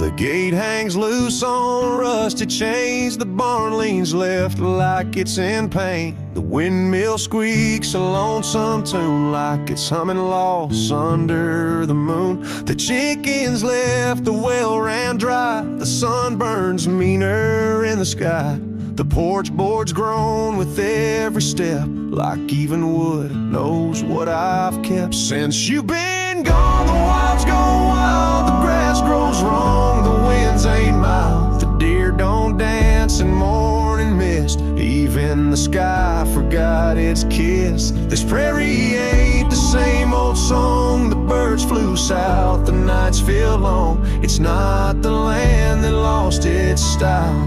The gate hangs loose on rusted chains. The barn leans left like it's in pain. The windmill squeaks a lonesome tune like it's humming lost under the moon. The chickens left, the well ran dry. The sun burns meaner in the sky. The porch boards groan with every step, like even wood knows what I've kept. Since you've been gone, the wild's gone wild. The grass grows wrong, the winds ain't mild. The deer don't dance in morning mist. Even the sky forgot its kiss. This prairie ain't the same old song. The birds flew south, the nights feel long. It's not the land that lost its style,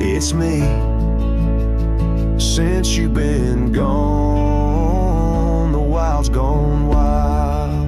it's me. Since you've been gone, the wild's gone wild.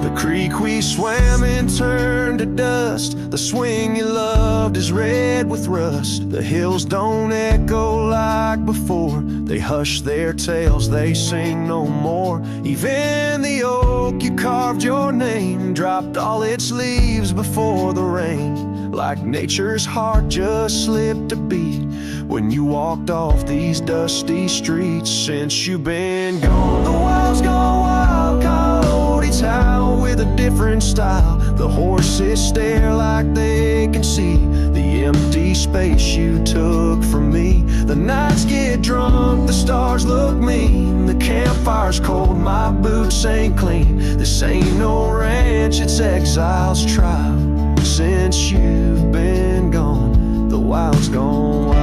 The creek we swam in turned to dust. The swing you loved is red with rust. The hills don't echo like before. They hush their tales, they sing no more. Even the oak you carved your name dropped all its leaves before the rain. Like nature's heart just slipped a beat when you walked off these dusty streets. Since you've been gone, the wild's gone wild. Coyotes howl with a different style. The horses stare like they can see the empty space you took from me. The nights get drunk, the stars look mean. The campfire's cold, my boots ain't clean. This ain't no ranch, it's exile's trial. Since you've been gone, the wild's gone wild.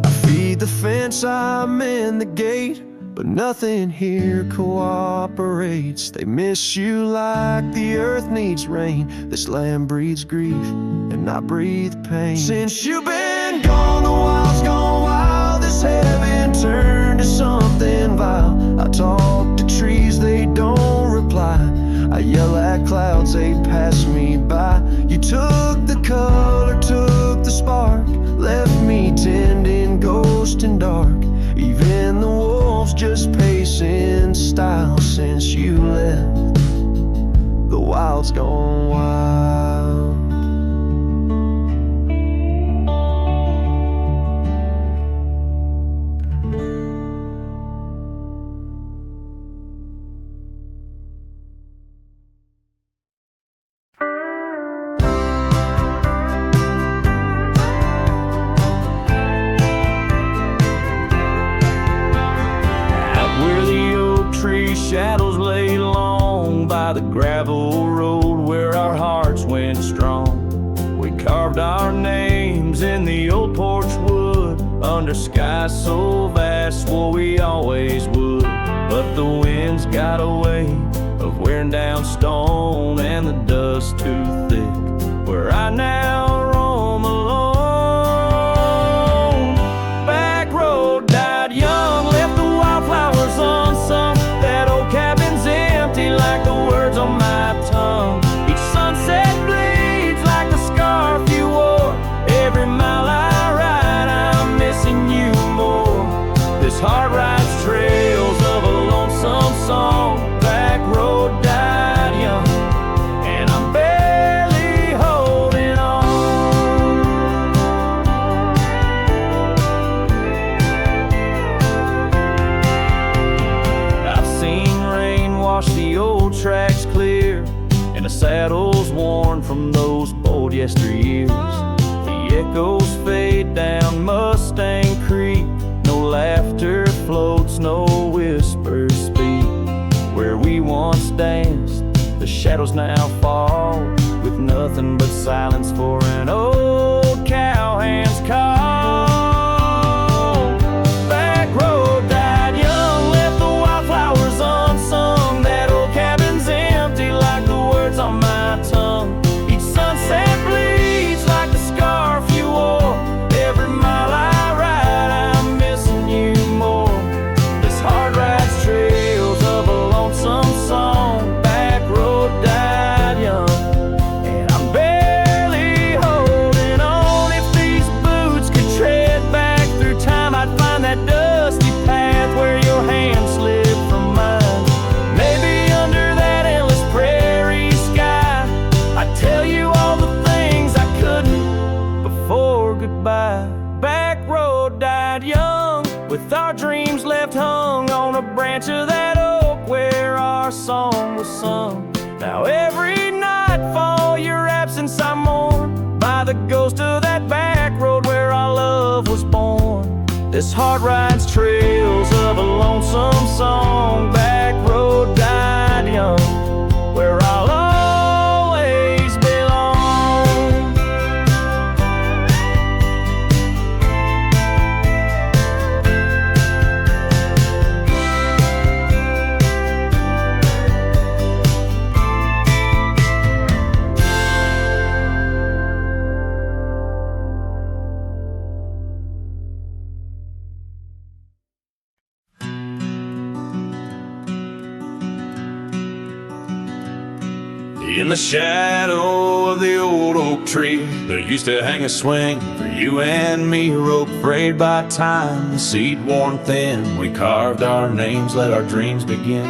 I feed the fence, I'm in the gate, but nothing here cooperates. They miss you like the earth needs rain. This land breeds grief, and I breathe pain. Since you've been gone, the wild's gone wild. This heaven turned to something vile. I talk to trees, they don't reply. I yell at clouds, they pass me by. You took the color, took the spark, left me tending ghost and dark. Even the wolves just pace in style. Since you left, the wild's gone wild. Shadows lay long by the gravel road where our hearts went strong. We carved our names in the old porch wood under skies so vast, swore we always would. But the winds got a way of wearing down stone and the dust too thick, where I now roam alone. Back road died young, left the wildflowers unsung. Cabin's empty like the words on my tongue. Each sunset bleeds like the scarf you wore. Every mile I ride, I'm missing you more. This heart rides trails of a lonesome song. Back road died young, and I'm barely holding on. I've seen wash the old tracks clear, and the saddles worn from those bold yesteryears. The echoes fade down Mustang Creek. No laughter floats, no whispers speak. Where we once danced, the shadows now fall, with nothing but silence for an old cowhand's call. Back road died young, left the wildflowers unsung. That old cabin's empty like the words on my tongue. Each sunset bleeds like the scarf you wore. Every mile I ride, I'm missing you more. This heart rides trails of a lonesome with our dreams left hung on a branch of that oak where our song was sung. Now every nightfall your absence I mourn, by the ghost of that back road where our love was born. This heart rides trails of a lonesome song, back road died young, where I'll always belong. In the shadow of the old oak tree, there used to hang a swing for you and me, a rope frayed by time, the seed worn thin. We carved our names, let our dreams begin.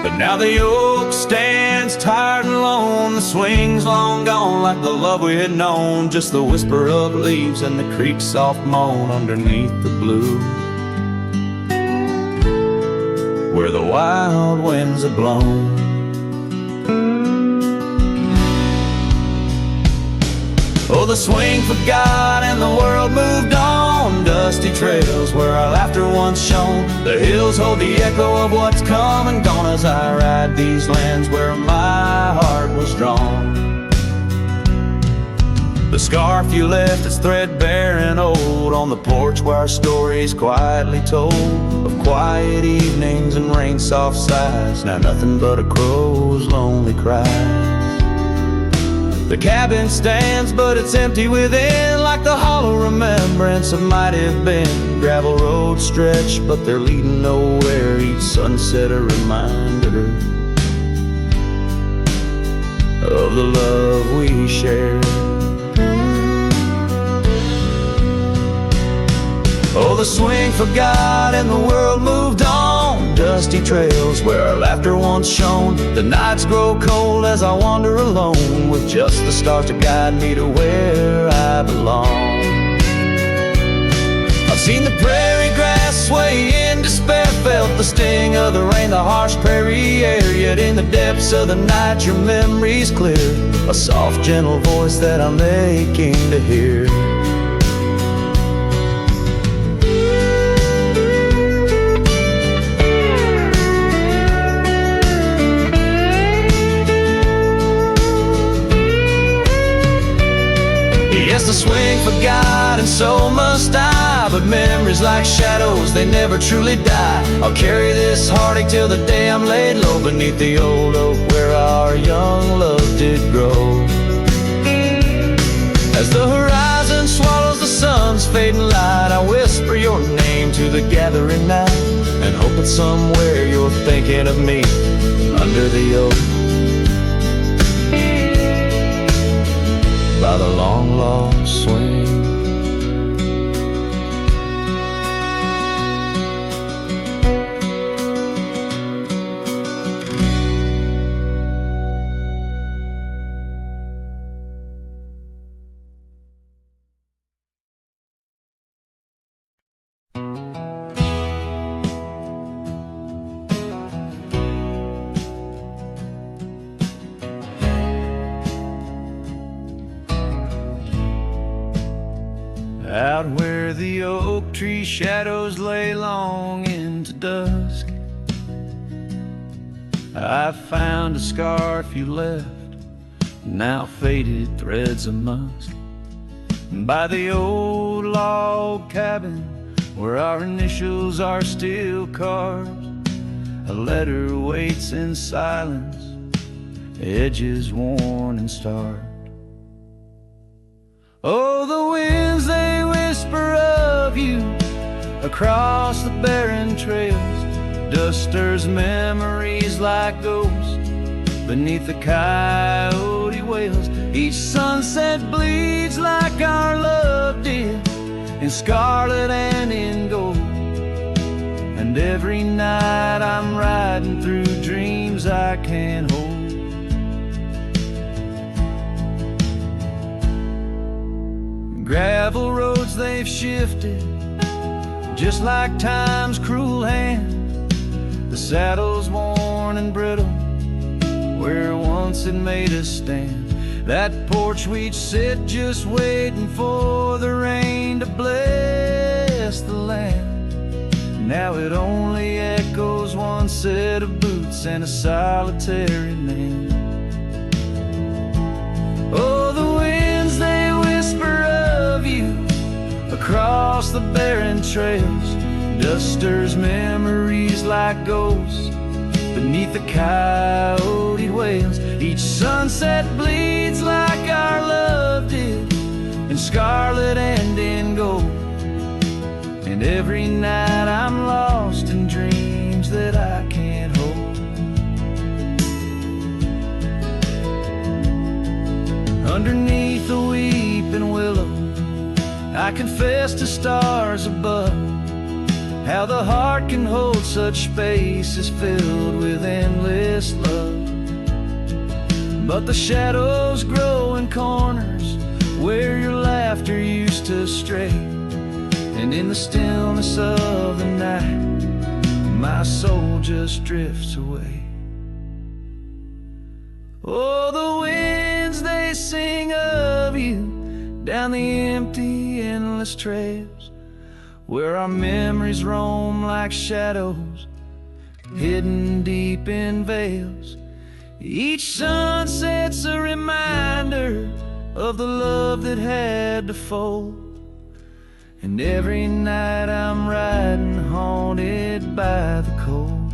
But now the oak stands tired and alone, the swing's long gone like the love we had known, just the whisper of leaves and the creek's soft moan underneath the blue, where the wild winds have blown. Oh, the swing forgot and the world moved on, dusty trails where our laughter once shone. The hills hold the echo of what's come and gone as I ride these lands where my heart was drawn. The scarf you left is threadbare and old on the porch where our stories quietly told, of quiet evenings and rain-soft sighs, now nothing but a crow's lonely cry. The cabin stands, but it's empty within, like the hollow remembrance of might have been. Gravel roads stretch, but they're leading nowhere, each sunset a reminder of the love we shared. Oh, the swing forgot and the world moved on, dusty trails where our laughter once shone. The nights grow cold as I wander alone, with just the stars to guide me to where I belong. I've seen the prairie grass sway in despair, felt the sting of the rain, the harsh prairie air. Yet in the depths of the night your memory's clear, a soft gentle voice that I'm aching to hear. Yes, the swing forgot and so must I, but memories like shadows, they never truly die. I'll carry this heartache till the day I'm laid low beneath the old oak where our young love did grow. As the horizon swallows the sun's fading light, I whisper your name to the gathering night, and hope that somewhere you're thinking of me under the oak by the long lost swing. Out where the oak tree shadows lay long into dusk, I found a scarf you left, now faded threads of musk, by the old log cabin where our initials are still carved. A letter waits in silence, edges worn and starved. Oh, the winds, they whisper of you across the barren trails. Dust stirs memories like ghosts beneath the coyote wails. Each sunset bleeds like our love did, in scarlet and in gold. And every night I'm riding through dreams I can't hold. Gravel roads, they've shifted, just like time's cruel hand. The saddle's worn and brittle where once it made us stand. That porch we'd sit just waiting for the rain to bless the land. Now it only echoes one set of boots and a solitary man. Oh, the winds, they whisper of you across the barren trails. Dust stirs memories like ghosts beneath the coyote wails. Each sunset bleeds like our love did, in scarlet and in gold. And every night I'm lost in dreams that I can't hold. Underneath the weeping willow, I confess to stars above how the heart can hold such spaces filled with endless love. But the shadows grow in corners where your laughter used to stray. And in the stillness of the night, my soul just drifts away. Oh, the winds, they sing of you down the empty, endless trails, where our memories roam like shadows, hidden deep in veils. Each sunset's a reminder of the love that had to fold. And every night I'm riding, haunted by the cold.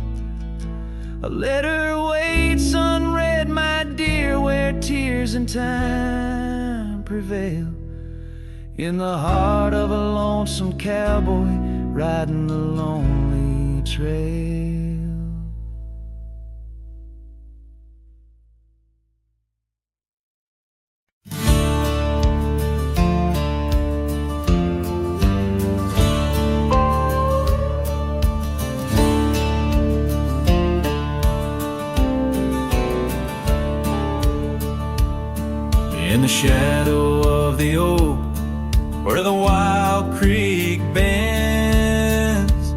A letter waits unread, my dear, where tears and time prevail. In the heart of a lonesome cowboy riding the lonely trail. In the shadow of the oak, where the wild creek bends,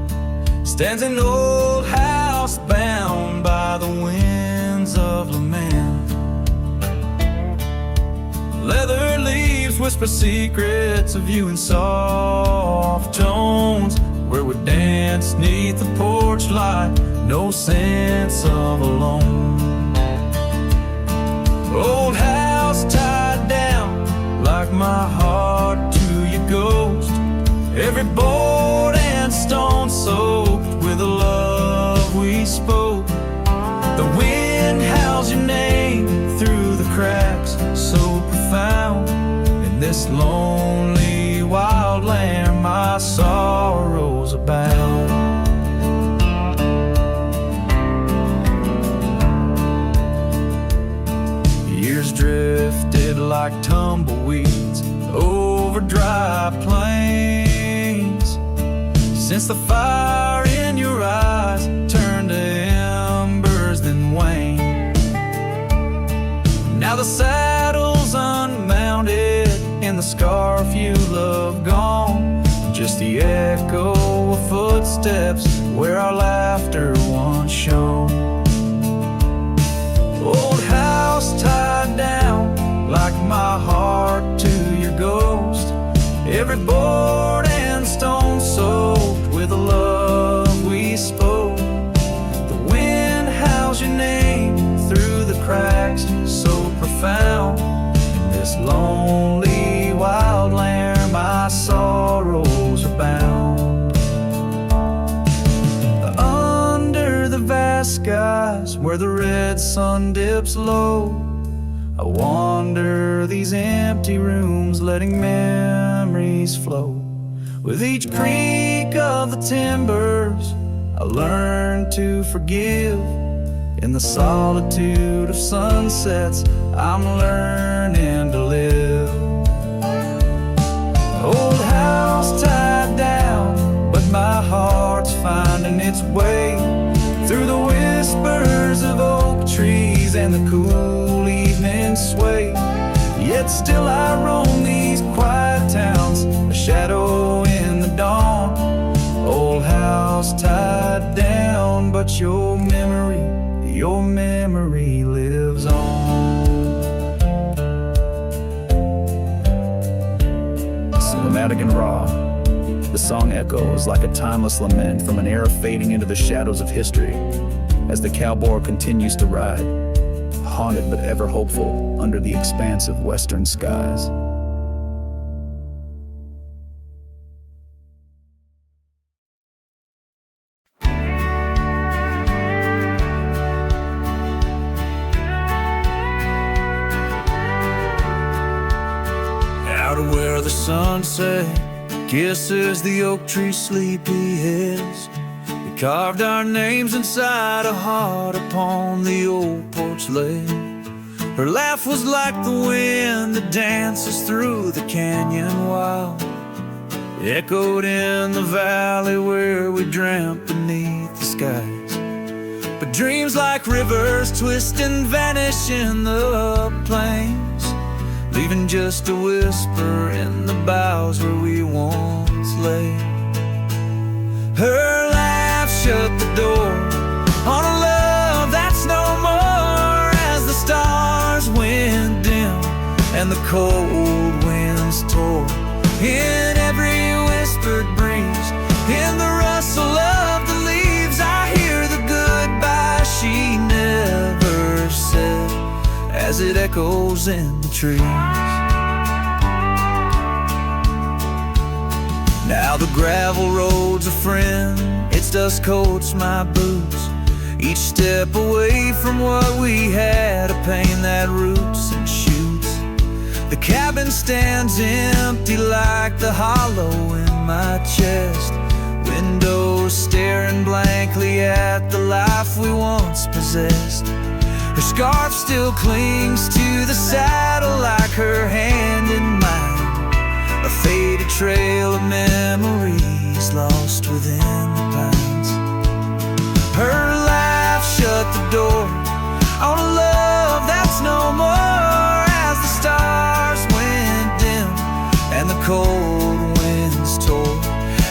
stands an old house bound by the winds of lament. Leather leaves whisper secrets of you in soft tones, where we dance neath the porch light, no sense of alone. Old house tied down like my heart to your ghost, every board and stone soaked with the love we spoke. The wind howls your name through the cracks, so profound. In this lonely wild land my sorrows abound. Years drifted like tumbleweeds over dry plains, since the fire in your eyes turned to embers then waned. Now the saddle's unmounted and the scarf you love gone, just the echo of footsteps where our laughter once shone. Old house tied down like my heart to your ghost, every board and stone soaked with the love we spoke. The wind howls your name through the cracks, so profound. In this lonely wild land my sorrows are bound. Under the vast skies where the red sun dips low, I wander these empty rooms, letting memories flow. With each creak of the timbers I learn to forgive. In the solitude of sunsets I'm learning to live. Old house tied down, but my heart's finding its way through the whispers of oak trees and the cool evening sway. Yet still I roam these quiet towns, a shadow in the dawn. is tied down, but your memory lives on. Cinematic and raw, the song echoes like a timeless lament from an era fading into the shadows of history as the cowboy continues to ride, haunted but ever hopeful under the expansive western skies. Out of where the sunset kisses the oak tree sleepy heads, we carved our names inside a heart upon the old porch ledge. Her laugh was like the wind that dances through the canyon wild. It echoed in the valley where we dreamt beneath the skies. But dreams like rivers twist and vanish in the plains, leaving just a whisper in the boughs where we once lay. Her laugh shut the door on a love that's no more, as the stars went dim and the cold winds tore. In every whispered breeze, in the rustle of the leaves, I hear the goodbye she never said as it echoes in the trees. Now the gravel road's a friend, its dust coats my boots, each step away from what we had, a pain that roots and shoots. The cabin stands empty like the hollow in my chest, windows staring blankly at the life we once possessed. Her scarf still clings to the saddle like her hand in mine, a faded trail of memories lost within the pines. Her laugh shut the door on a love that's no more, as the stars went dim and the cold winds tore.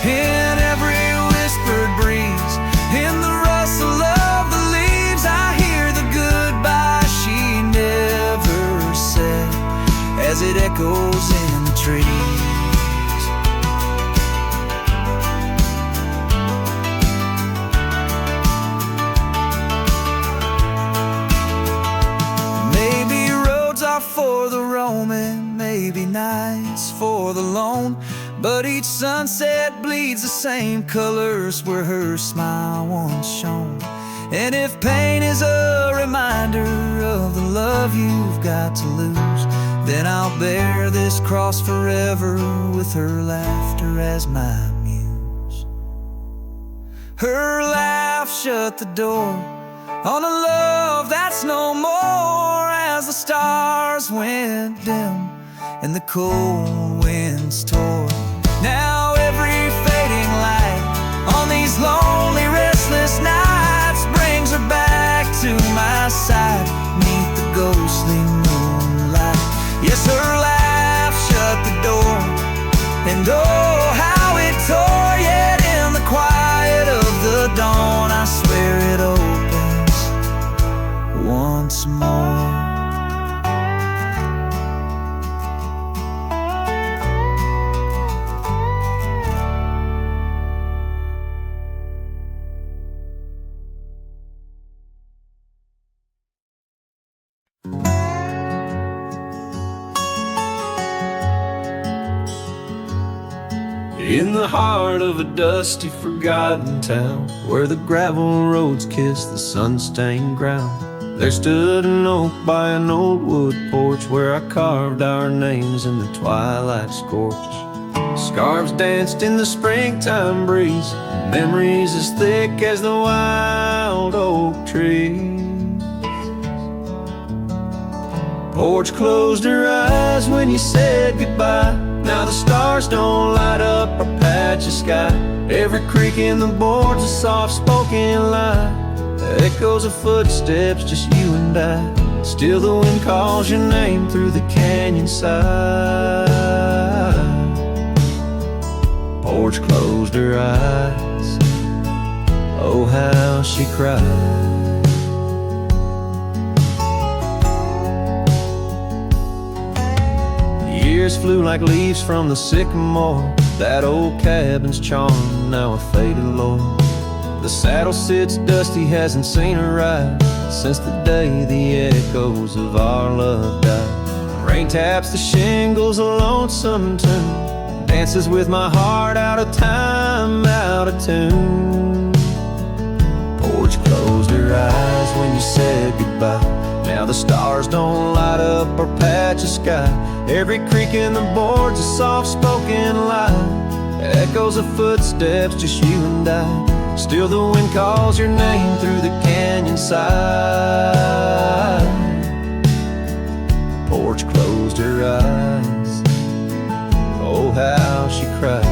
In every whispered breeze, in the rustle of the leaves, I hear the goodbye she never said as it echoes in the trees. Maybe roads are for the roaming, maybe nights for the lone, but each sunset bleeds the same colors where her smile once shone. And if pain is a reminder of the love you've got to lose, then I'll bear this cross forever with her laughter as my muse. Her laugh shut the door on a love that's no more, as the stars went dim and the cold winds tore. Now every fading light on these lonely, restless nights brings her back to my side, neath the ghostly moonlight. Yes, her laugh shut the door, and oh, how it tore. Yet in the quiet of the dawn, I swear it opens once more. In the heart of a dusty, forgotten town, where the gravel roads kiss the sun-stained ground, there stood an oak by an old wood porch, where I carved our names in the twilight scorch. Scarves danced in the springtime breeze, memories as thick as the wild oak trees. Porch closed her eyes when you said goodbye. Now the stars don't light up our patch of sky. Every creak in the board's a soft-spoken lie, echoes of footsteps, just you and I. Still the wind calls your name through the canyon side. Porch closed her eyes. she cried. Years flew like leaves from the sycamore. That old cabin's charm, now a faded lore. The saddle sits dusty, hasn't seen a ride since the day the echoes of our love died. Rain taps the shingles, a lonesome tune dances with my heart, out of time, out of tune. Porch closed her eyes when you said goodbye. Now the stars don't light up our patch of sky. Every creak in the board's a soft-spoken lie. Echoes of footsteps, just you and I. Still the wind calls your name through the canyon side. Porch closed her eyes. Oh, how she cried.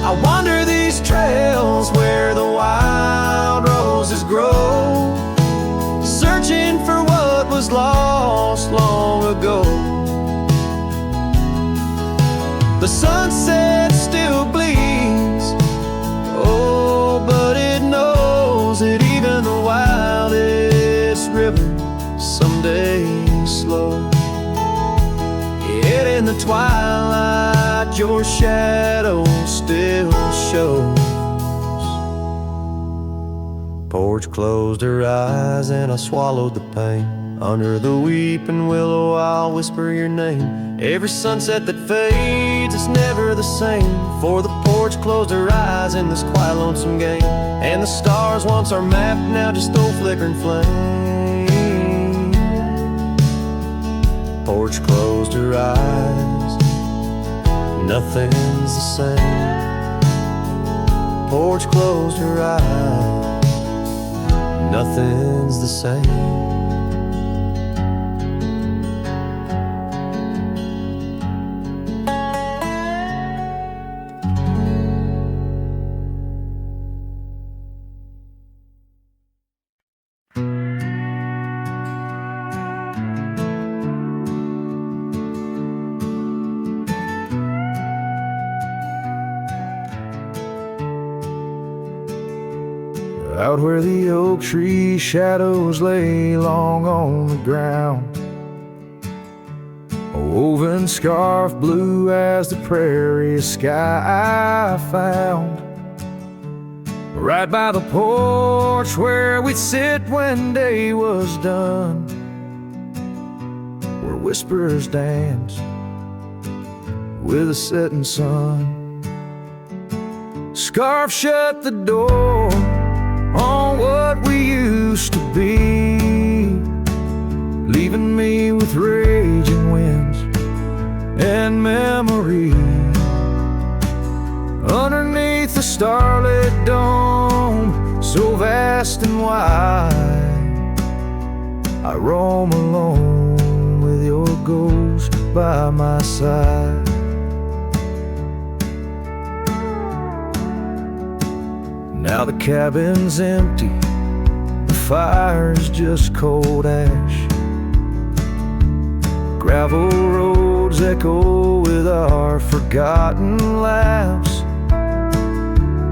I wander these trails where the wild roses grow, searching for what was lost long ago. The sunset still bleeds, oh, but it knows that even the wildest river someday slow. Yet in the twilight your shadow still shows. Porch closed her eyes and I swallowed the pain. Under the weeping willow I'll whisper your name. Every sunset that fades is never the same, for the porch closed her eyes in this quiet lonesome game. And the stars once our map, now just old flickering flame. Porch closed her eyes, nothing's the same. Porch closed her eyes, nothing's the same. Out where the oak tree shadows lay long on the ground, a woven scarf blue as the prairie sky I found. Right by the porch where we'd sit when day was done, where whispers dance with the setting sun. Scarf shut the door on what we used to be, leaving me with raging winds and memory. Underneath the starlit dome, so vast and wide, I roam alone with your ghost by my side. Now the cabin's empty, the fire's just cold ash. Gravel roads echo with our forgotten laughs.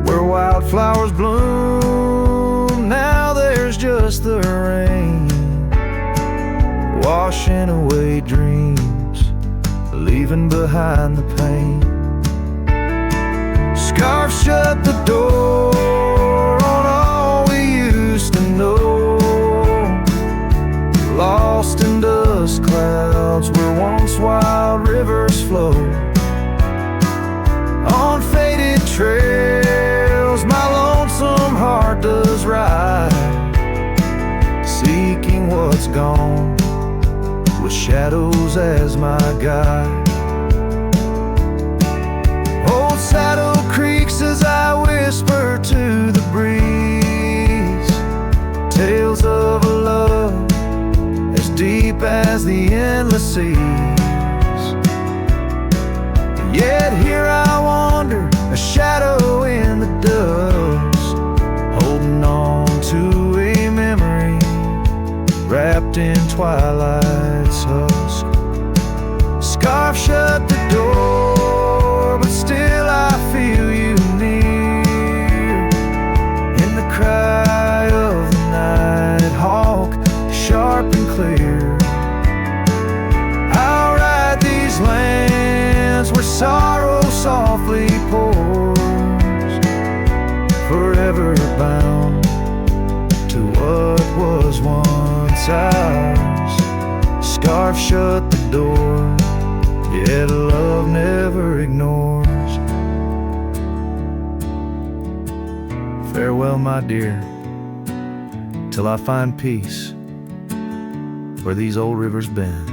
Where wildflowers bloom, now there's just the rain, washing away dreams, leaving behind the pain. Scarf shut the door on all we used to know, lost in dust clouds where once wild rivers flow. On faded trails my lonesome heart does ride, seeking what's gone with shadows as my guide. Old saddle creaks as I whisper to the breeze, tales of a love as deep as the endless seas. Yet here I wander, a shadow in the dust, holding on to a memory wrapped in twilight's husk. Scarf shut the door, but still I feel you near, shut the door, yet love never ignores. Farewell, my dear, till I find peace where these old rivers bend.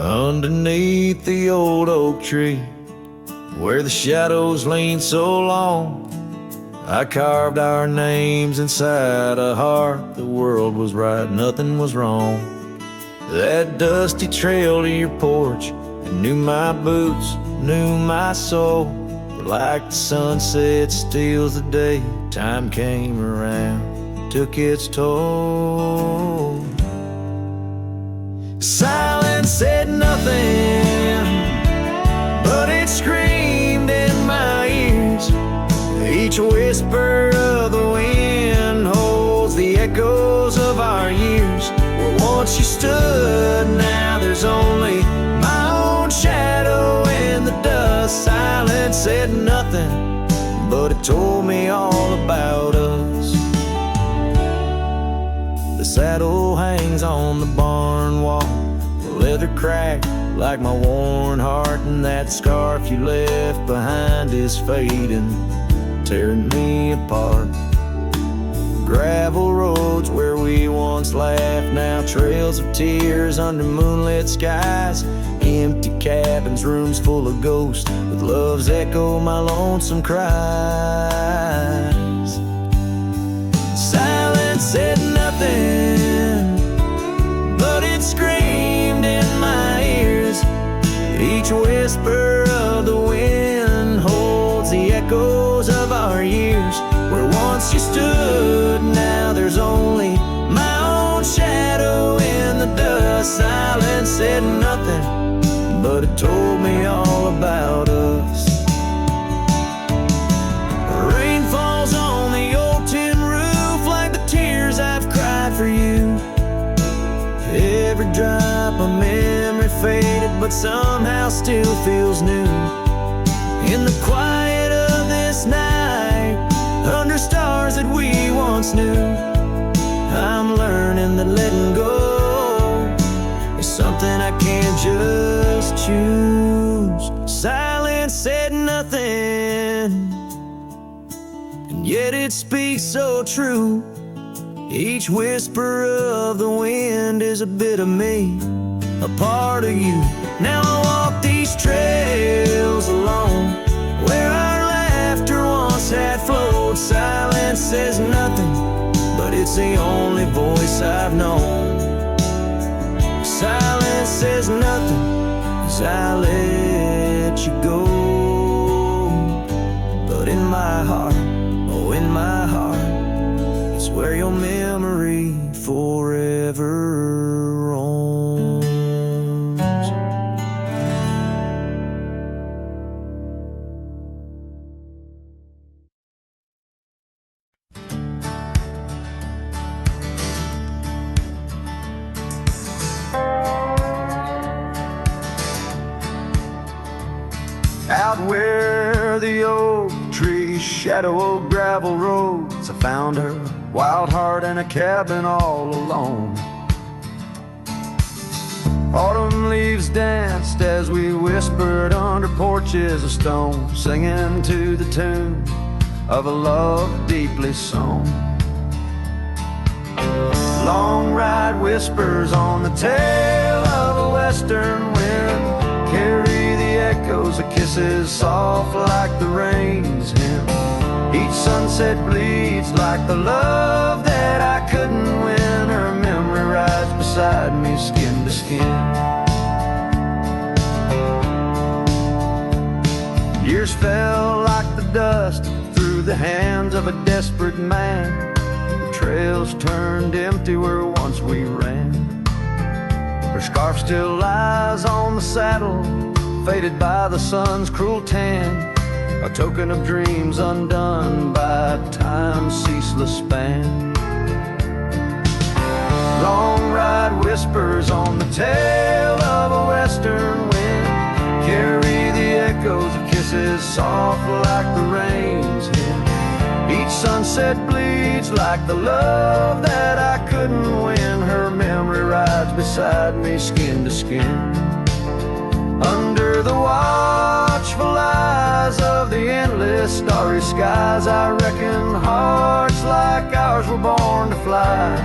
Underneath the old oak tree, where the shadows lean so long, I carved our names inside a heart. The world was right, nothing was wrong. That dusty trail to your porch, and knew my boots, knew my soul. But like the sunset steals the day, time came around, took its toll. Silence said nothing, but it screamed in my ears. Each whisper of the wind holds the echoes of our years. Where once you stood, now there's only my own shadow in the dust. Silence said nothing, but it told me all about us. The saddle hangs on the barn wall, the leather cracked like my worn heart, and that scarf you left behind is fading, tearing me apart. Gravel roads where we once laughed, now trails of tears under moonlit skies. Empty cabins, rooms full of ghosts, with love's echo, my lonesome cries. Silence said nothing, but it screamed in my ears. Each whisper of the wind holds the echoes of our years. Where once you stood, now there's only my own shadow in the dust. Silence said nothing, but it told me all about us. Rain falls on the old tin roof like the tears I've cried for you. Every drop of memory faded, but somehow still feels new. In the quiet of this night, under stars that we once knew, I'm learning that letting go is something I can't just choose. Silence said nothing, and yet it speaks so true. Each whisper of the wind is a bit of me, a part of you. Now I walk these trails alone, where our laughter once had flowed. Silence says nothing, but it's the only voice I've known. Silence says nothing as I let you go. But in my heart, oh in my heart, it's where your memory forever roams. Out where the oak trees shadow gravel roads, I found her, wild heart in a cabin all alone. Autumn leaves danced as we whispered under porches of stone, singing to the tune of a love deeply sown. Long ride whispers on the tail of a western wind carry the echoes of kisses soft like the rain's hymn. Each sunset bleeds like the love that I couldn't win. Her memory rides beside me, skin to skin. Years fell like the dust through the hands of a desperate man. The trails turned empty where once we ran. Her scarf still lies on the saddle, faded by the sun's cruel tan, a token of dreams undone by time's ceaseless span. Long ride whispers on the tail of a western wind carry the echoes of kisses soft like the rain's hymn. Each sunset bleeds like the love that I couldn't win. Her memory rides beside me skin to skin. Under the watchful eyes of the endless starry skies, I reckon hearts like ours were born to fly.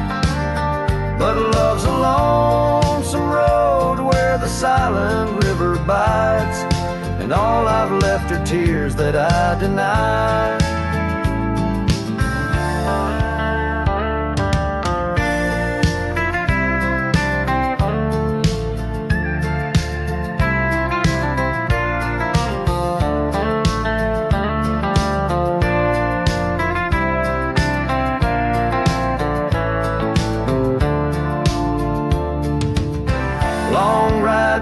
But love's a lonesome road where the silent river bites, and all I've left are tears that I deny.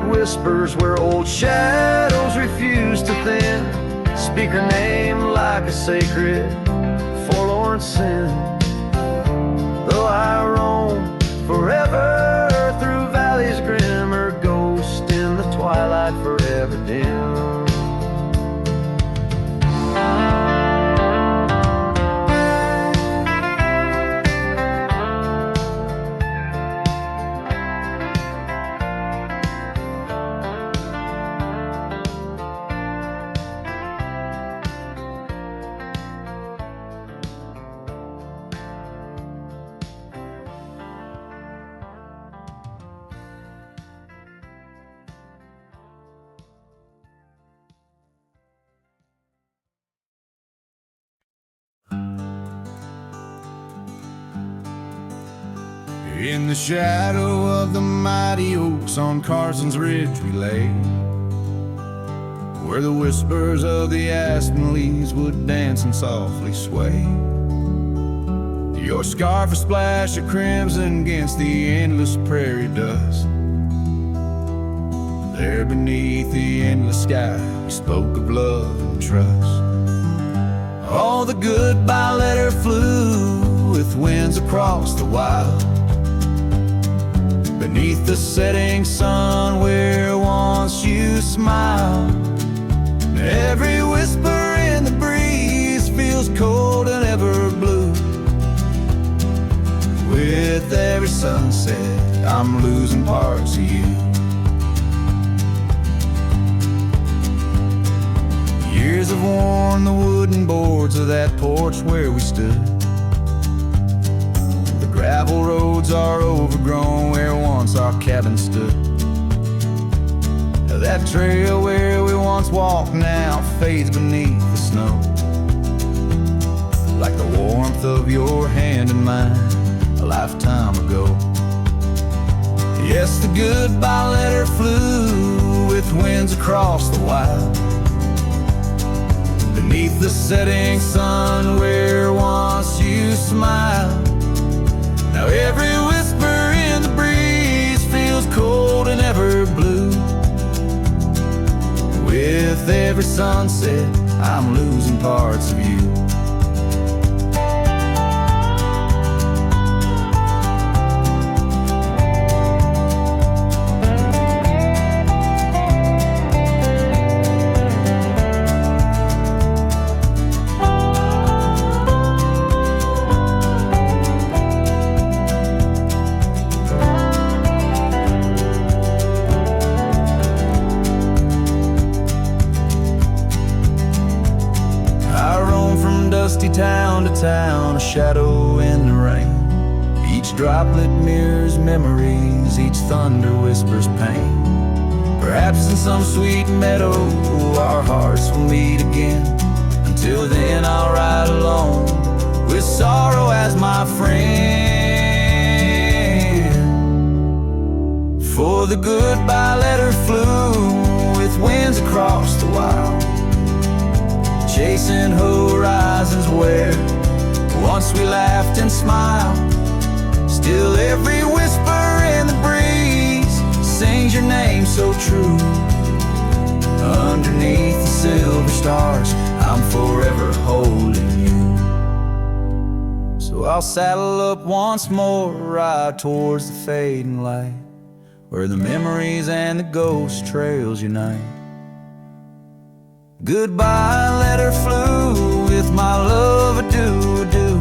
Whispers where old shadows refuse to thin, speak her name like a sacred, forlorn sin. Though I roam forever through valleys grim, her ghost in the twilight forever dim. In the shadow of the mighty oaks on Carson's Ridge we lay, where the whispers of the aspen leaves would dance and softly sway. Your scarf a splash of crimson against the endless prairie dust. There beneath the endless sky we spoke of love and trust. All the goodbye letter flew with winds across the wild, beneath the setting sun where once you smiled. Every whisper in the breeze feels cold and ever blue. With every sunset I'm losing parts of you. Years have worn the wooden boards of that porch where we stood. Gravel roads are overgrown where once our cabin stood. That trail where we once walked now fades beneath the snow, like the warmth of your hand in mine a lifetime ago. Yes, the goodbye letter flew with winds across the wild, beneath the setting sun where once you smiled. Now every whisper in the breeze feels cold and ever blue. With every sunset I'm losing parts of you. Town to town, a shadow in the rain. Each droplet mirrors memories, each thunder whispers pain. Perhaps in some sweet meadow our hearts will meet again. Until then I'll ride alone with sorrow as my friend. For the goodbye letter flew with winds across the wild, chasing horizons where once we laughed and smiled. Still every whisper in the breeze sings your name so true. Underneath the silver stars I'm forever holding you. I'll saddle up once more, ride towards the fading light, where the memories and the ghost trails unite. Goodbye letter flew with my love, adieu, adieu.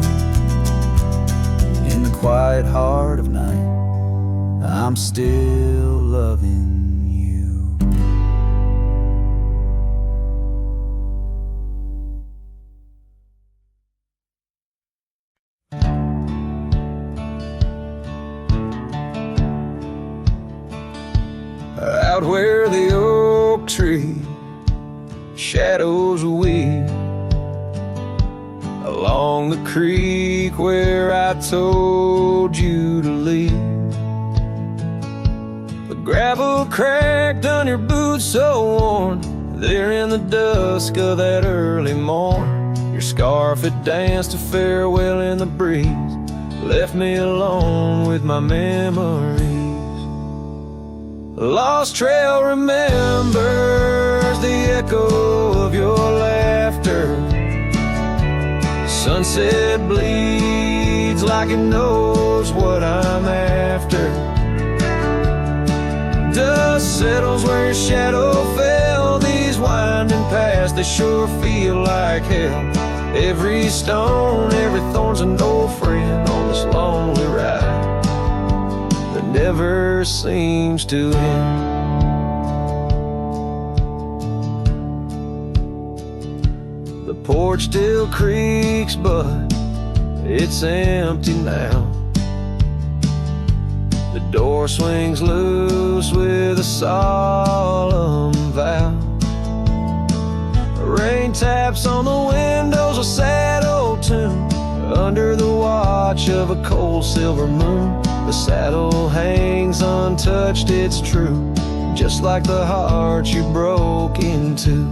In the quiet heart of night, I'm still loving you. Out where the oak tree shadows weave, along the creek where I told you to leave. The gravel cracked on your boots so worn, there in the dusk of that early morn. Your scarf had danced a farewell in the breeze, left me alone with my memories. Lost trail remembers the echo of your laughter. Sunset bleeds like it knows what I'm after. Dust settles where your shadow fell. These winding paths, they sure feel like hell. Every stone, every thorn's an old friend on this lonely ride that never seems to end. The porch still creaks, but it's empty now. The door swings loose with a solemn vow. Rain taps on the windows, a sad old tune, under the watch of a cold silver moon. The saddle hangs untouched, it's true, just like the heart you broke into.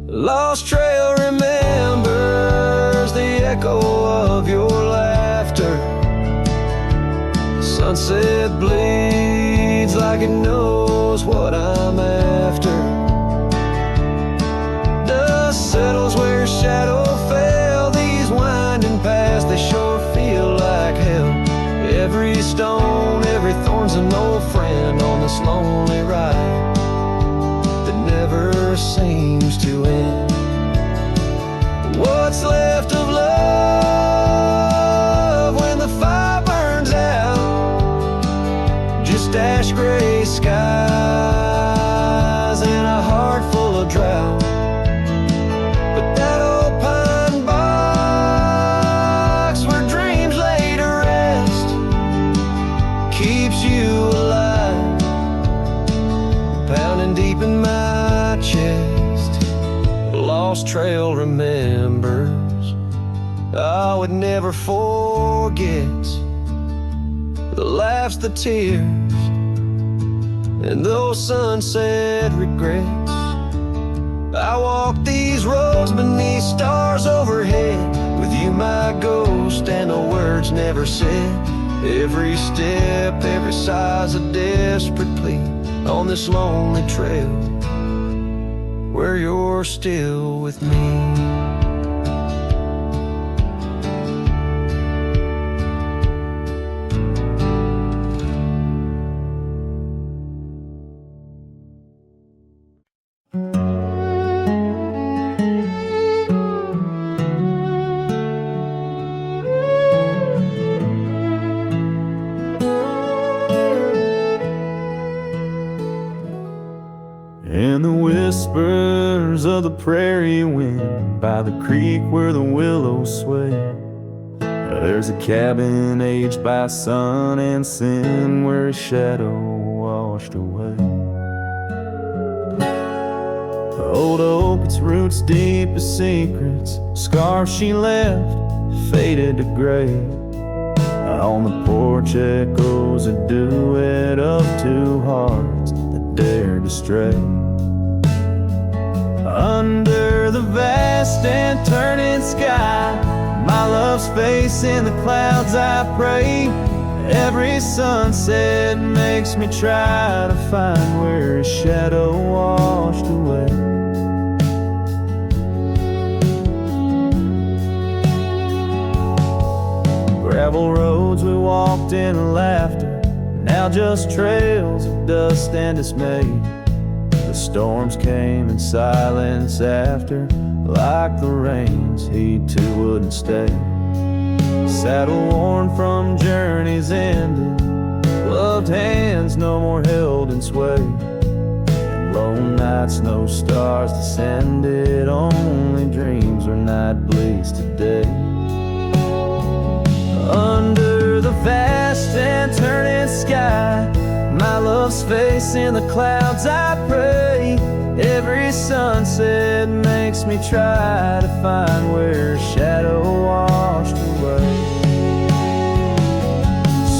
Lost trail remembers the echo of your laughter. Sunset bleeds like it knows what I'm after. Dust settles where your shadow fell. These winding paths, they sure feel like hell. Every stone, every thorn's an old friend on this lonely ride that never seems to end. What's left of love when the fire burns out? Just ash gray skies and a heart full of drought. But that old pine box where dreams lay to rest keeps you alive, pounding deep in my chest. Lost trail remembers, I would never forget the laughs, the tears, and those sunset regrets. I walk these roads beneath stars overhead, with you my ghost and the words never said. Every step, every sigh's a desperate plea on this lonely trail where you're still with me. In the whispers of the prairie wind, by the creek where the willows sway, there's a cabin aged by sun and sin, where a shadow washed away. The old oak, its roots deep as secrets, scarf she left faded to gray. On the porch echoes a duet of two hearts that dared to stray. Under the vast and turning sky, my love's face in the clouds I pray. Every sunset makes me try to find where his shadow washed away. Gravel roads we walked in laughter, now just trails of dust and dismay. The storms came in silence after, like the rains, he too wouldn't stay. Saddle worn from journeys ended, loved hands no more held in sway. And lone nights, no stars descended, only dreams where night bleeds today. Under the vast and turning sky, my love's face in the clouds I pray. Every sunset makes me try to find where shadow washed away.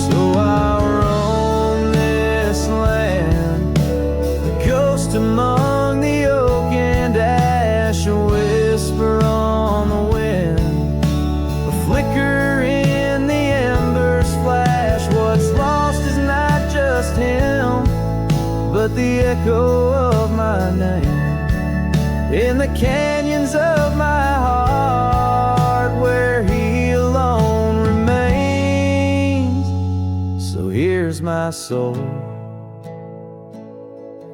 So I roam this land, a ghost among the oak and ash, a whisper on the wind, a flicker in the embers flash. What's lost is not just him, but the echo of my name in the canyons of my heart, where he alone remains. So here's my soul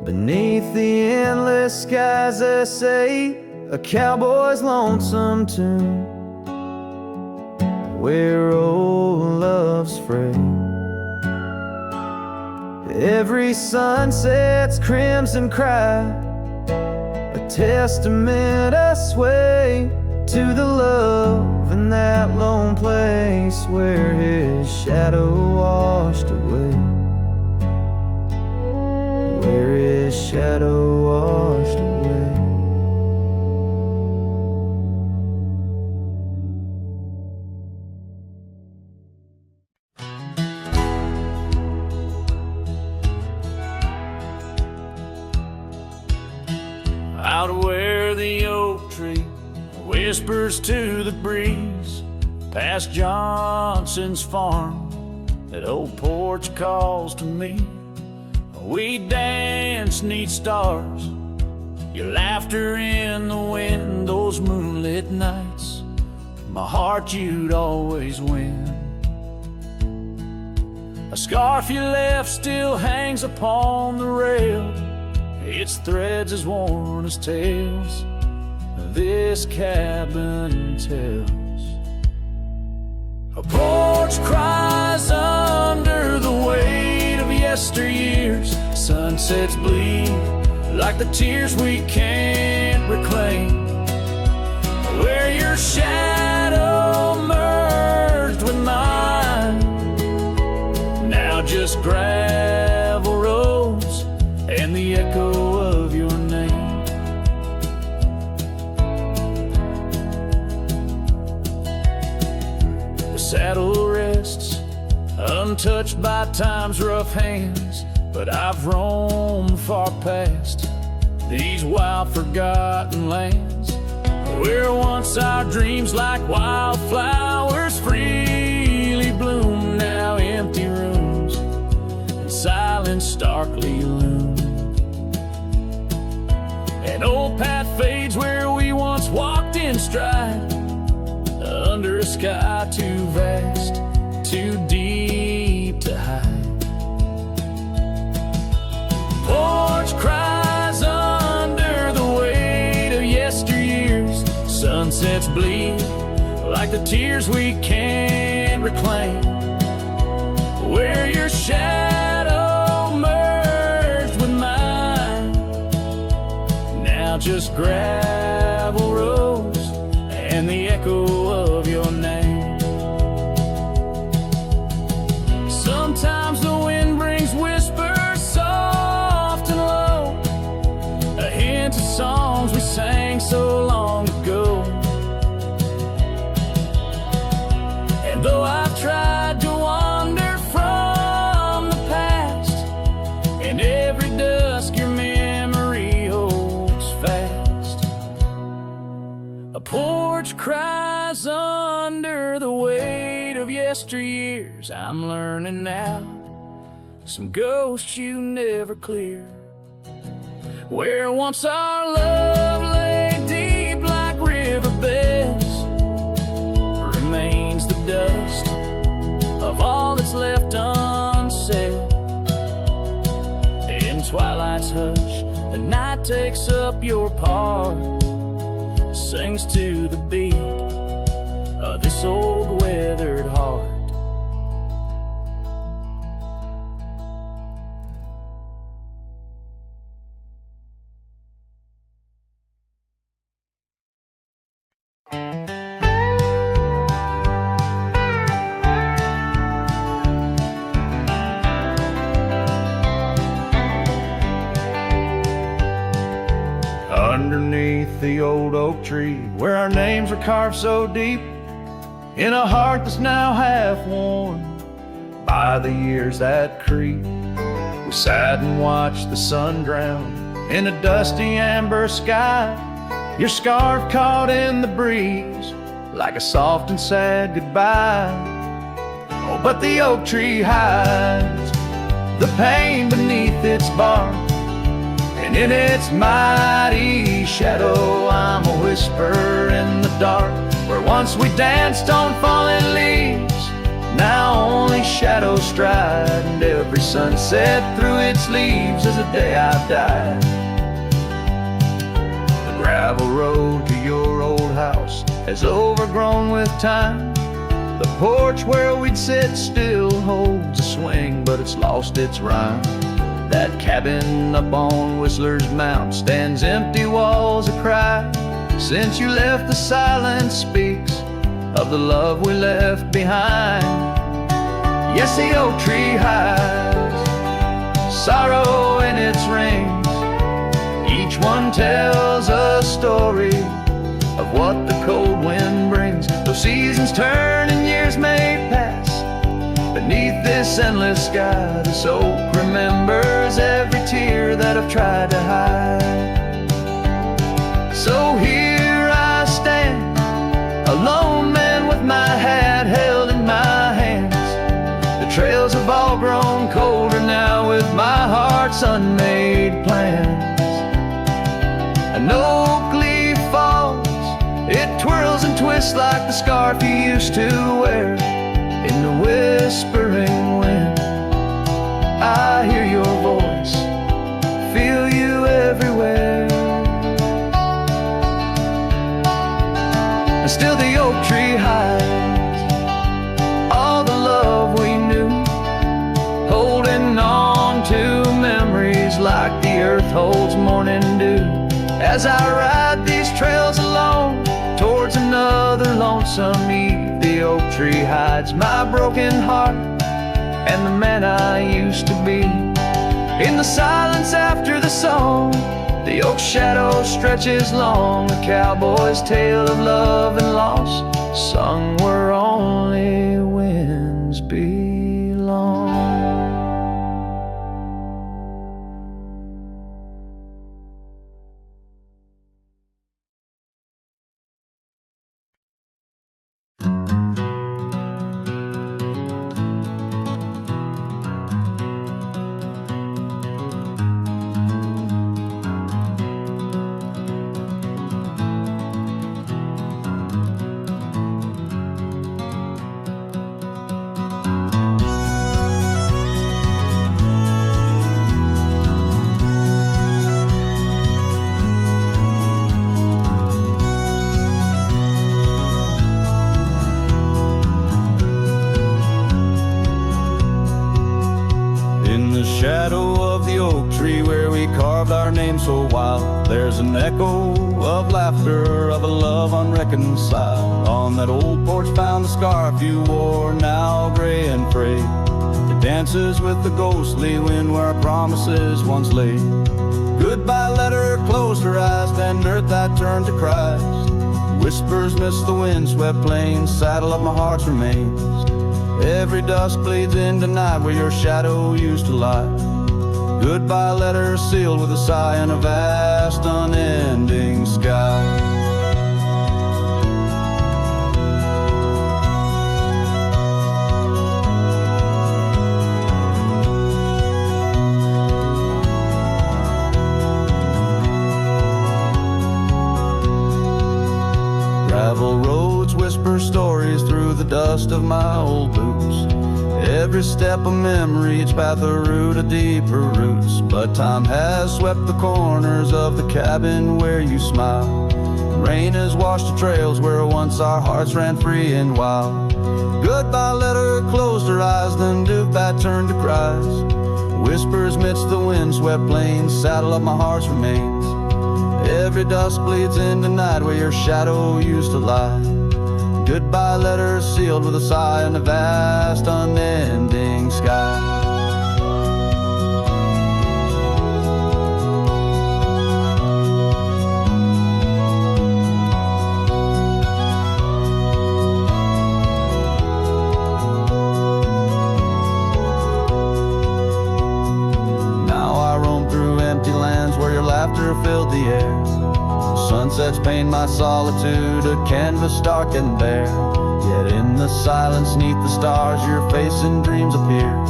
beneath the endless skies that say a cowboy's lonesome tune, where old love's frayed. Every sunset's crimson cry, a testament I sway to the love in that lone place where his shadow washed away. Where his shadow washed away. Out where the oak tree whispers to the breeze, past Johnson's farm, that old porch calls to me. We dance 'neath stars, your laughter in the wind, those moonlit nights, my heart you'd always win. A scarf you left still hangs upon the rail, its threads as worn as tales this cabin tells. A porch cries under the weight of yesteryears, sunsets bleed like the tears we can't reclaim. Where your shadow merged with mine, now just gravel roads and the echo of your name. The saddle rests untouched by time's rough hands, but I've roamed far past these wild forgotten lands, where once our dreams like wildflowers freely bloom, now empty rooms and silence starkly loom. An old path fades where we once walked in stride, under a sky too vast, too deep to hide. Porch cries under the weight of yesteryears, sunsets bleed like the tears we can't reclaim. Where your shadow merged with mine, now just gravel roads and the echo of your name. Sometimes the wind brings whispers soft and low, a hint of songs we sang so long ago. And though I've tried to wander from the past, and every dusk your memory holds fast, a porch cries under the weight of yesteryears. I'm learning now, some ghosts you never clear, where once our love lay deep like riverbeds, remains the dust night takes up your part, sings to the beat of this old weathered heart. Underneath the old oak tree, where our names were carved so deep, in a heart that's now half worn by the years that creep, we sat and watched the sun drown in a dusty amber sky. Your scarf caught in the breeze like a soft and sad goodbye. Oh, but the oak tree hides the pain beneath its bark, and in its mighty shadow I'm a whisper in the dark. Where once we danced on falling leaves, now only shadows stride, and every sunset through its leaves is a day I've died. The gravel road to your old house has overgrown with time. The porch where we'd sit still holds a swing, but it's lost its rhyme. That cabin up on Whistler's Mount stands empty, walls a cry. Since you left, the silence speaks of the love we left behind. Yes, the oak tree hides sorrow in its rings. Each one tells a story of what the cold wind brings. Though seasons turn and years may pass, beneath this endless sky, this oak remembers every tear that I've tried to hide. So here I stand, a lone man with my hat held in my hands. The trails have all grown colder now with my heart's unmade plans. An oak leaf falls, it twirls and twists like the scarf you used to wear. In the whispering wind, I hear your voice, feel you everywhere. And still the oak tree hides all the love we knew, holding on to memories like the earth holds morning dew. As I ride these trails alone towards another lonesome eve, the oak tree hides my broken heart and the man I used to be. In the silence after the song, the oak shadow stretches long, a cowboy's tale of love and loss, sung where only winds belong. So wild, there's an echo of laughter, of a love unreconciled. On that old porch found the scarf you wore, now gray and frayed. It dances with the ghostly wind where our promises once lay. Goodbye letter closed her eyes, then earth I turned to Christ. Whispers miss the windswept plains, saddle of my heart's remains. Every dusk bleeds into night where your shadow used to lie. Goodbye letter sealed with a sigh in a vast unending sky. Gravel roads whisper stories through the dust of my old boots. Every step a memory, each path a root of deeper roots. But time has swept the corners of the cabin where you smile. Rain has washed the trails where once our hearts ran free and wild. Goodbye letter closed her eyes, then goodbye turned to cries. Whispers midst the windswept plains, saddle up my heart's remains. Every dusk bleeds into night where your shadow used to lie. Goodbye letter sealed with a sigh in the vast unending sky. Filled the air. Sunsets paint my solitude, a canvas dark and bare. Yet in the silence neath the stars your face in dreams appears,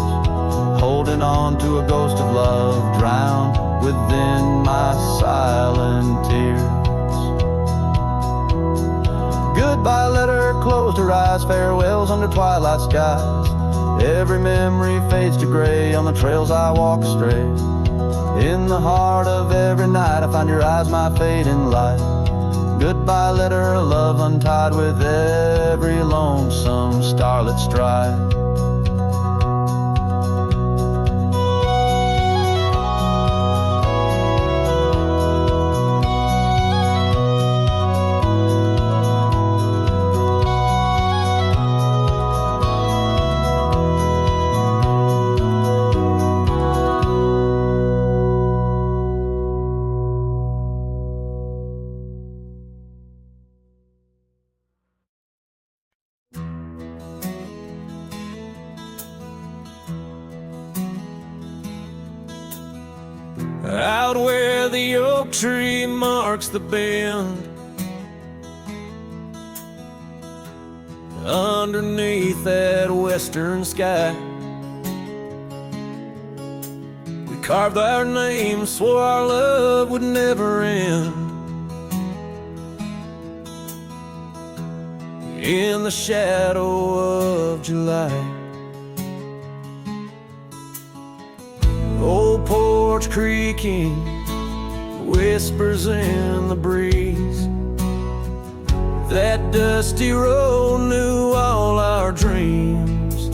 holding on to a ghost of love drowned within my silent tears. Goodbye letter closed her eyes, farewells under twilight skies. Every memory fades to gray on the trails I walk astray. In the heart of every night I find your eyes, my fading light. Goodbye letter, love untied with every lonesome starlit stride. Out where the oak tree marks the bend, underneath that western sky, we carved our names, swore our love would never end. In the shadow of July, old porch creaking, whispers in the breeze. That dusty road knew all our dreams.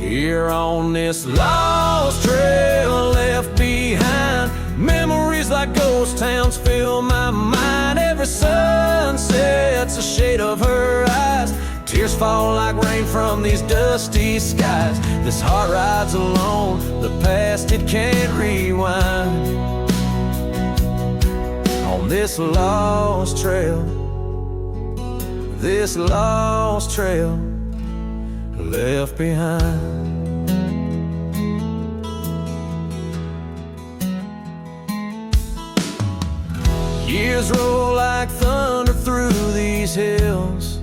Here on this lost trail left behind, memories like ghost towns fill my mind. Every sunset's a shade of her eyes. Tears fall like rain from these dusty skies. This heart rides alone, the past it can't rewind. On this lost trail, this lost trail left behind. Years roll like thunder through these hills,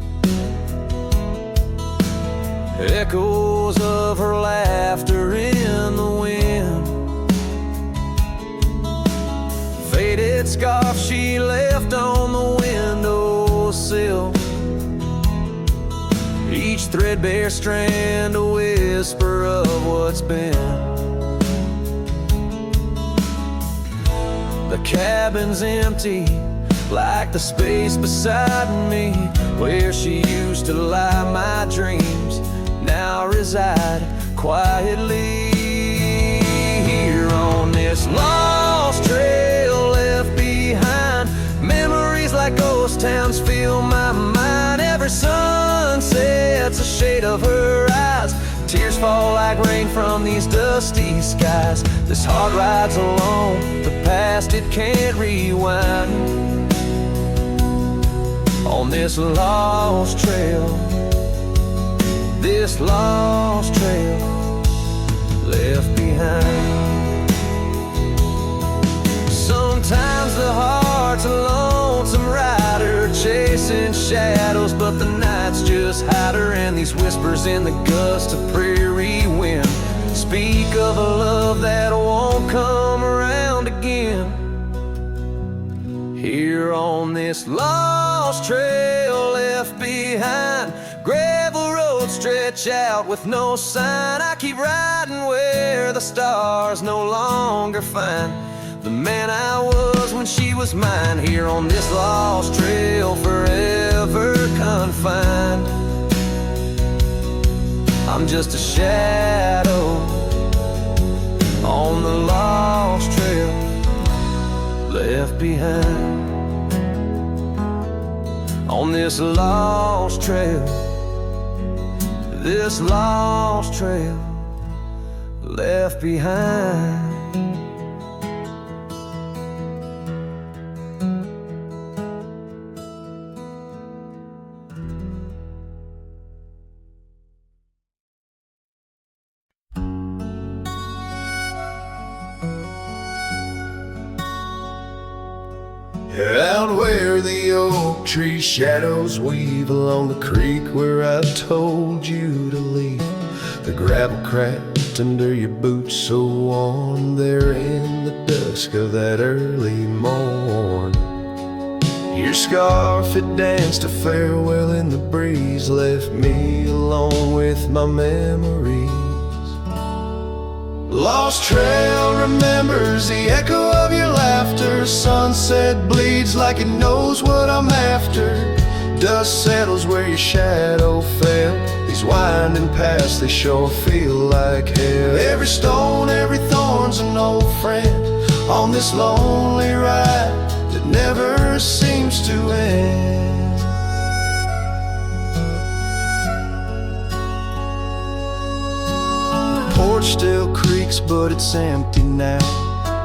echoes of her laughter in the wind. Faded scarf she left on the windowsill, each threadbare strand a whisper of what's been. The cabin's empty like the space beside me, where she used to lie my dreams now reside quietly. Here on this lost trail left behind, memories like ghost towns fill my mind. Every sunset's a shade of her eyes. Tears fall like rain from these dusty skies. This heart rides alone, the past it can't rewind. On this lost trail, this lost trail left behind. Sometimes the heart's a lonesome rider chasing shadows, but the night's just hotter, and these whispers in the gust of prairie wind speak of a love that won't come around again. Here on this lost trail left behind, gravel roads stretch out with no sign. I keep riding where the stars no longer find the man I was when she was mine. Here on this lost trail, forever confined. I'm just a shadow on the lost trail, left behind. On this lost trail, this lost trail, left behind. Out where the oak tree shadows weave along the creek where I told you to leave, the gravel cracked under your boots so worn there in the dusk of that early morn. Your scarf had danced a farewell in the breeze, left me alone with my memories. Lost trail remembers the echo of your laughter. Sunset bleeds like it knows what I'm after. Dust settles where your shadow fell. These winding paths, they sure feel like hell. Every stone, every thorn's an old friend on this lonely ride that never seems to end. Porch still creaks, but it's empty now.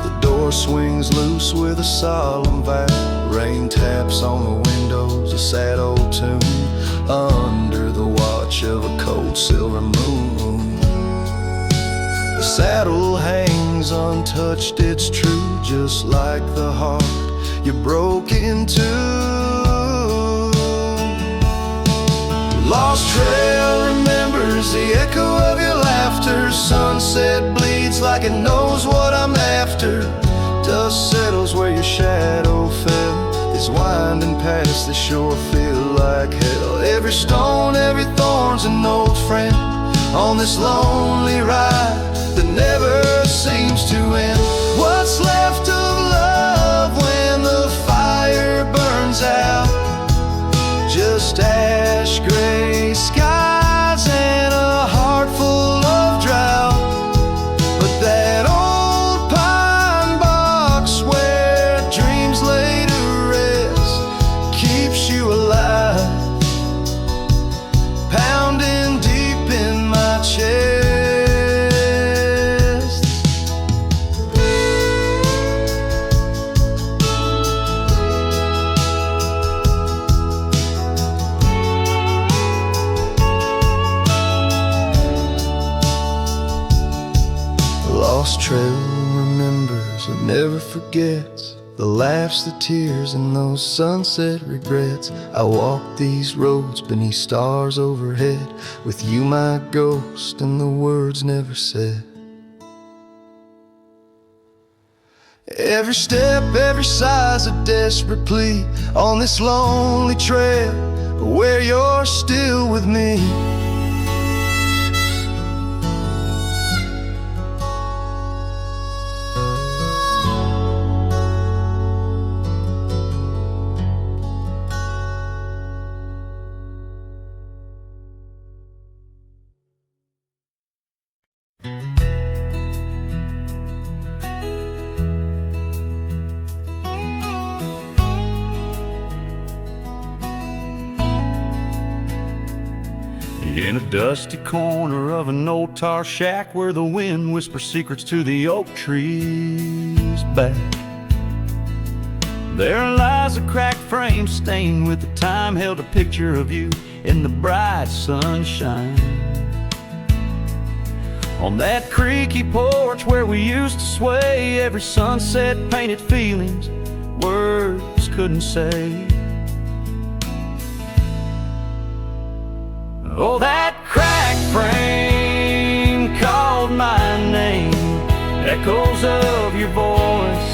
The door swings loose with a solemn vow. Rain taps on the windows, a sad old tune, under the watch of a cold silver moon. The saddle hangs untouched, it's true, just like the heart you broke into. Lost trail remembers the echo of your laughter. Sunset bleeds like it knows what I'm after. Dust settles where your shadow fell. These winding paths, they sure feel like hell. Every stone, every thorn's an old friend on this lonely ride that never seems to end. What's left of love when the fire burns out? Just ash gray skies and a heart full of drought. But that old pine box where dreams lay to rest keeps you alive, pounding deep in my chest. Lost trail remembers and never forgets the laughs, the tears, and those sunset regrets. I walk these roads beneath stars overhead, with you my ghost and the words never said. Every step, every sigh's a desperate plea on this lonely trail, but where you're still with me. In a dusty corner of an old tar shack where the wind whispers secrets to the oak tree's back, there lies a cracked frame stained with the time, held a picture of you in the bright sunshine. On that creaky porch where we used to sway, every sunset painted feelings words couldn't say. Oh, that cracked frame called my name. Echoes of your voice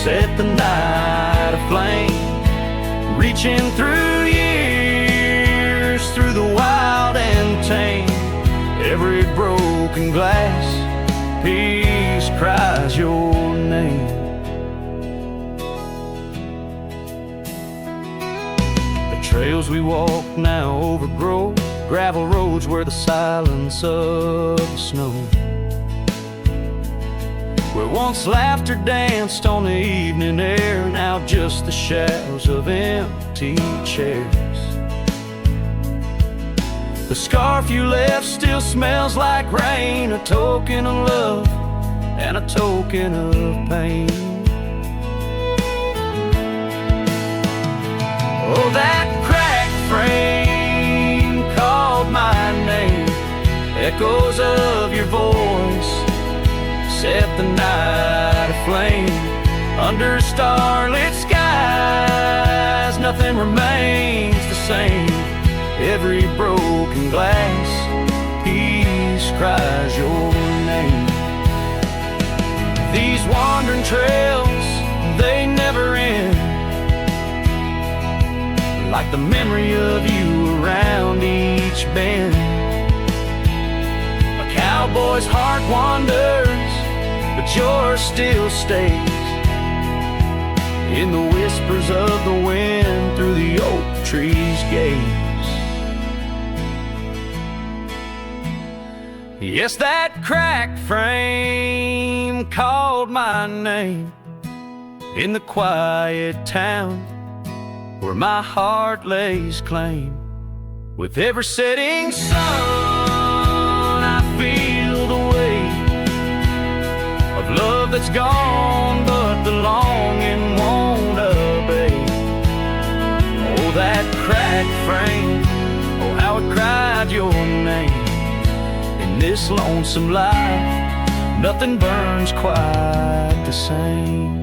set the night aflame, reaching through years, through the wild and broken glass, peace cries your name. The trails we walk now overgrow gravel roads where the silence of the snow, where once laughter danced on the evening air, now just the shadows of empty chairs. The scarf you left still smells like rain, a token of love and a token of pain. Oh, that cracked frame called my name, echoes of your voice set the night aflame. Under starlit skies, nothing remains the same. Every broken glass, peace cries your name. These wandering trails, they never end, like the memory of you around each bend. A cowboy's heart wanders, but yours still stays in the whispers of the wind through the oak tree's gaze. Yes, that cracked frame called my name in the quiet town where my heart lays claim. With every setting sun, I feel the weight of love that's gone, but the longing won't abate. Oh, that cracked frame, oh, how it cried your name. In this lonesome life, nothing burns quite the same.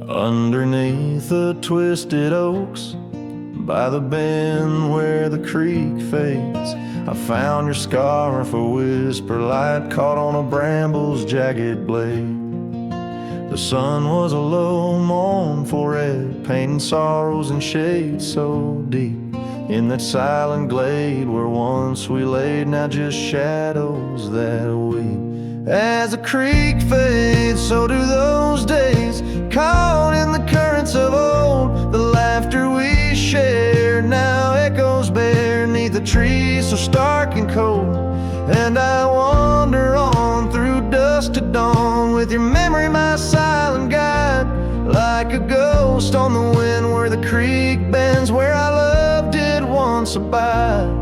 Underneath the twisted oaks, by the bend where the creek fades, I found your scarf, a whisper light caught on a bramble's jagged blade. The sun was a low, mournful red, painting sorrows in shades so deep. In that silent glade where once we laid, now just shadows that weep. As the creek fades, so do those days, caught in the currents of old. The laughter we shared now echoes bare neath the trees so stark and cold. And I wander on through dusk to dawn, with your memory my silent guide, like a ghost on the wind where the creek bends, where our love did once abide.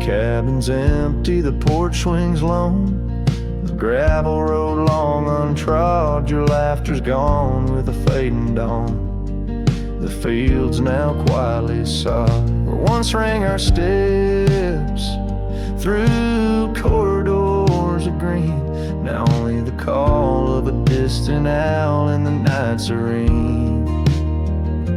Cabin's empty, the porch swings lone, the gravel road long untrod, your laughter's gone with the fading dawn. The fields now quietly sod, where once rang our steps through corridors of green, now only the call of a distant owl in the night serene.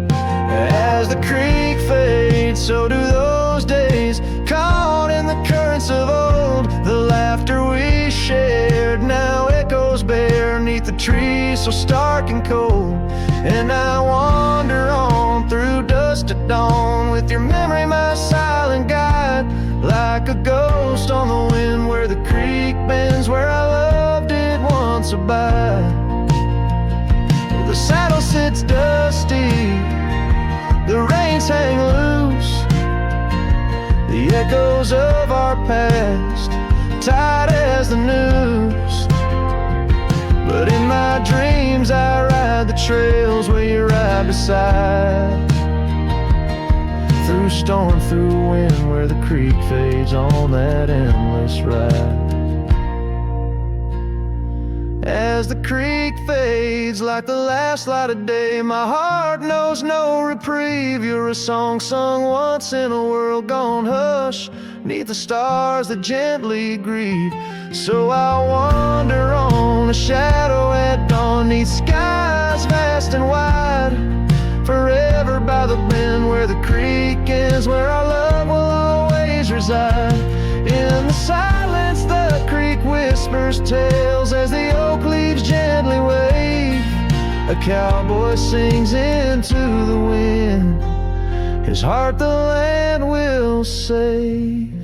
As the creek fades, so do those days, caught in the currents of old. The laughter we shared now echoes bare neath the trees so stark and cold. And I wander on through dusk to dawn, with your memory my silent guide, like a ghost on the wind where the creek bends, where our love did once abide. The saddle sits dusty, the reins hang loose, the echoes of our past tied as the noose. But in my dreams I ride the trails where you ride beside, through storm, through wind, where the creek fades on that endless ride. As as the creek fades like the last light of day. My heart knows no reprieve. You're a song sung once in a world gone hush, 'neath the stars that gently grieve. So I wander on, a shadow at dawn, 'neath skies vast and wide, forever by the bend where the creek ends, where our love will always reside. In the silence the creek whispers tales as the oak leaves gently wave. A cowboy sings into the wind, his heart the land will save.